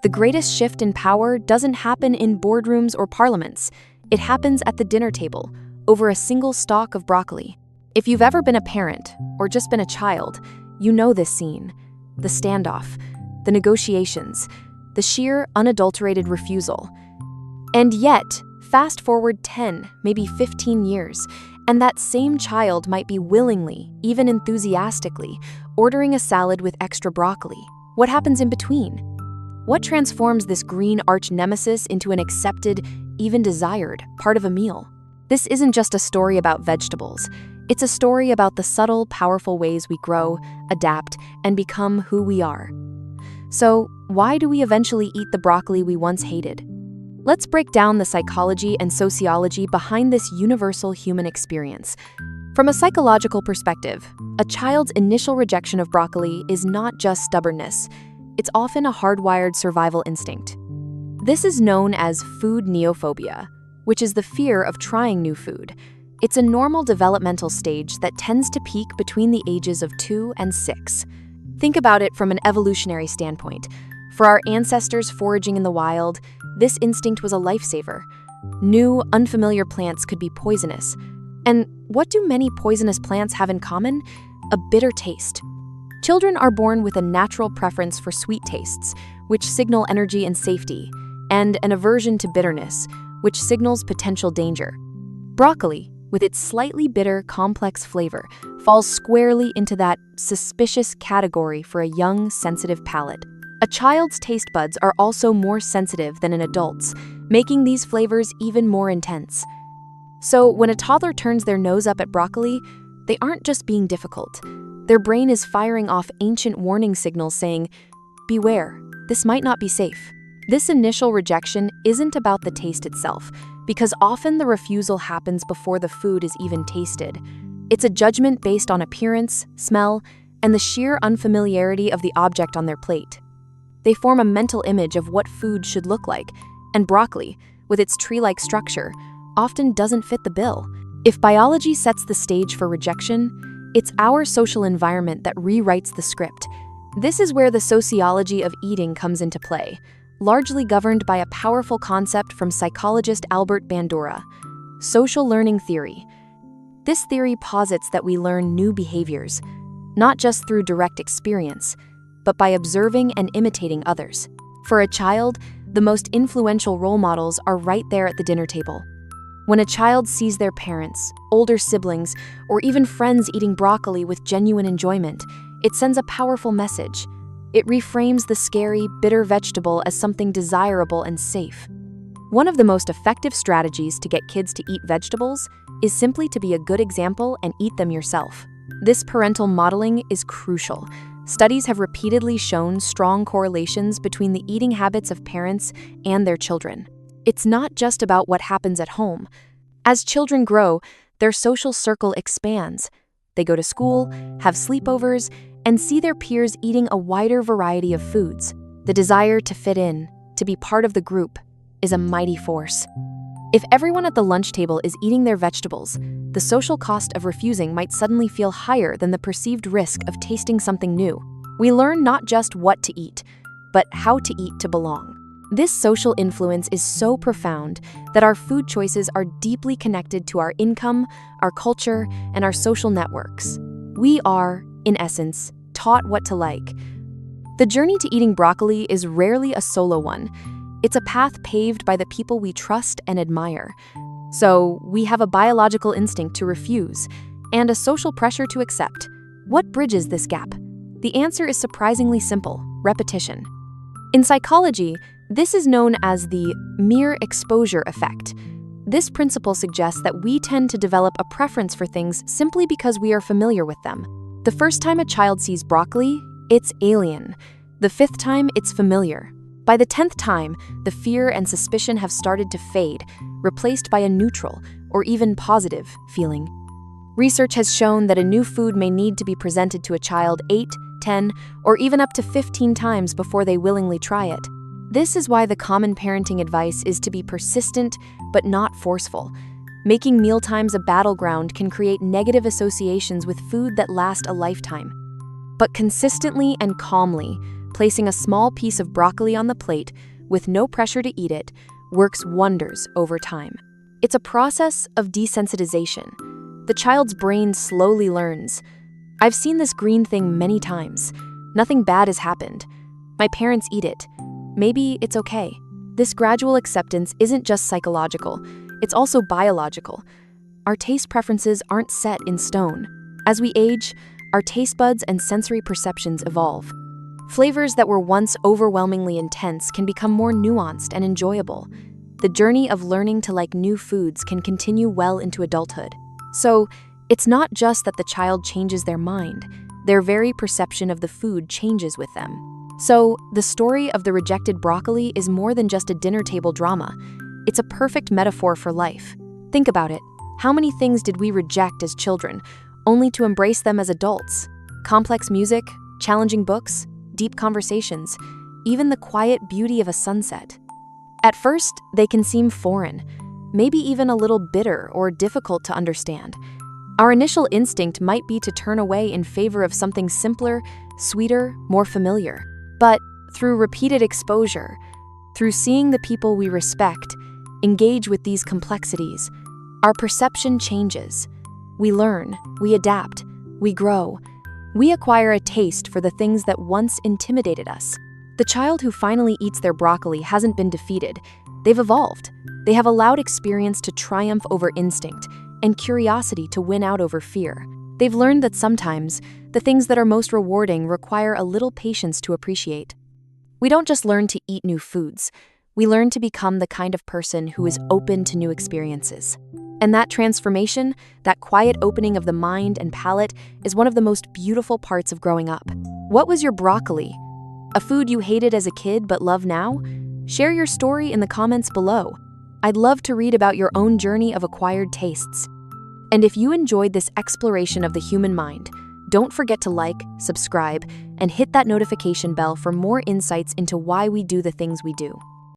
The greatest shift in power doesn't happen in boardrooms or parliaments. It happens at the dinner table, over a single stalk of broccoli. If you've ever been a parent, or just been a child, you know this scene. The standoff, the negotiations, the sheer, unadulterated refusal. And yet, fast forward 10, maybe 15 years, and that same child might be willingly, even enthusiastically, ordering a salad with extra broccoli. What happens in between? What transforms this green arch nemesis into an accepted, even desired, part of a meal? This isn't just a story about vegetables. It's a story about the subtle, powerful ways we grow, adapt, and become who we are. So, why do we eventually eat the broccoli we once hated? Let's break down the psychology and sociology behind this universal human experience. From a psychological perspective, a child's initial rejection of broccoli is not just stubbornness. It's often a hardwired survival instinct. This is known as food neophobia, which is the fear of trying new food. It's a normal developmental stage that tends to peak between the ages of 2 and 6. Think about it from an evolutionary standpoint. For our ancestors foraging in the wild, this instinct was a lifesaver. New, unfamiliar plants could be poisonous. And what do many poisonous plants have in common? A bitter taste. Children are born with a natural preference for sweet tastes, which signal energy and safety, and an aversion to bitterness, which signals potential danger. Broccoli, with its slightly bitter, complex flavor, falls squarely into that suspicious category for a young, sensitive palate. A child's taste buds are also more sensitive than an adult's, making these flavors even more intense. So when a toddler turns their nose up at broccoli, they aren't just being difficult. Their brain is firing off ancient warning signals saying, "Beware, this might not be safe." This initial rejection isn't about the taste itself, because often the refusal happens before the food is even tasted. It's a judgment based on appearance, smell, and the sheer unfamiliarity of the object on their plate. They form a mental image of what food should look like, and broccoli, with its tree-like structure, often doesn't fit the bill. If biology sets the stage for rejection, it's our social environment that rewrites the script. This is where the sociology of eating comes into play, largely governed by a powerful concept from psychologist Albert Bandura, social learning theory. This theory posits that we learn new behaviors, not just through direct experience, but by observing and imitating others. For a child, the most influential role models are right there at the dinner table. When a child sees their parents, older siblings, or even friends eating broccoli with genuine enjoyment, it sends a powerful message. It reframes the scary, bitter vegetable as something desirable and safe. One of the most effective strategies to get kids to eat vegetables is simply to be a good example and eat them yourself. This parental modeling is crucial. Studies have repeatedly shown strong correlations between the eating habits of parents and their children. It's not just about what happens at home. As children grow, their social circle expands. They go to school, have sleepovers, and see their peers eating a wider variety of foods. The desire to fit in, to be part of the group, is a mighty force. If everyone at the lunch table is eating their vegetables, the social cost of refusing might suddenly feel higher than the perceived risk of tasting something new. We learn not just what to eat, but how to eat to belong. This social influence is so profound that our food choices are deeply connected to our income, our culture, and our social networks. We are, in essence, taught what to like. The journey to eating broccoli is rarely a solo one. It's a path paved by the people we trust and admire. So, we have a biological instinct to refuse and a social pressure to accept. What bridges this gap? The answer is surprisingly simple: repetition. In psychology, this is known as the mere exposure effect. This principle suggests that we tend to develop a preference for things simply because we are familiar with them. The first time a child sees broccoli, it's alien. The 5th time, it's familiar. By the 10th time, the fear and suspicion have started to fade, replaced by a neutral or even positive feeling. Research has shown that a new food may need to be presented to a child 8, 10, or even up to 15 times before they willingly try it. This is why the common parenting advice is to be persistent but not forceful. Making mealtimes a battleground can create negative associations with food that last a lifetime. But consistently and calmly, placing a small piece of broccoli on the plate with no pressure to eat it works wonders over time. It's a process of desensitization. The child's brain slowly learns. I've seen this green thing many times. Nothing bad has happened. My parents eat it. Maybe it's okay. This gradual acceptance isn't just psychological, it's also biological. Our taste preferences aren't set in stone. As we age, our taste buds and sensory perceptions evolve. Flavors that were once overwhelmingly intense can become more nuanced and enjoyable. The journey of learning to like new foods can continue well into adulthood. So, it's not just that the child changes their mind, their very perception of the food changes with them. So, the story of the rejected broccoli is more than just a dinner table drama. It's a perfect metaphor for life. Think about it. How many things did we reject as children, only to embrace them as adults? Complex music, challenging books, deep conversations, even the quiet beauty of a sunset. At first, they can seem foreign, maybe even a little bitter or difficult to understand. Our initial instinct might be to turn away in favor of something simpler, sweeter, more familiar. But through repeated exposure, through seeing the people we respect engage with these complexities, our perception changes. We learn, we adapt, we grow. We acquire a taste for the things that once intimidated us. The child who finally eats their broccoli hasn't been defeated. They've evolved. They have allowed experience to triumph over instinct and curiosity to win out over fear. They've learned that sometimes the things that are most rewarding require a little patience to appreciate. We don't just learn to eat new foods. We learn to become the kind of person who is open to new experiences. And that transformation, that quiet opening of the mind and palate, is one of the most beautiful parts of growing up. What was your broccoli? A food you hated as a kid but love now? Share your story in the comments below. I'd love to read about your own journey of acquired tastes. And if you enjoyed this exploration of the human mind, don't forget to like, subscribe, and hit that notification bell for more insights into why we do the things we do.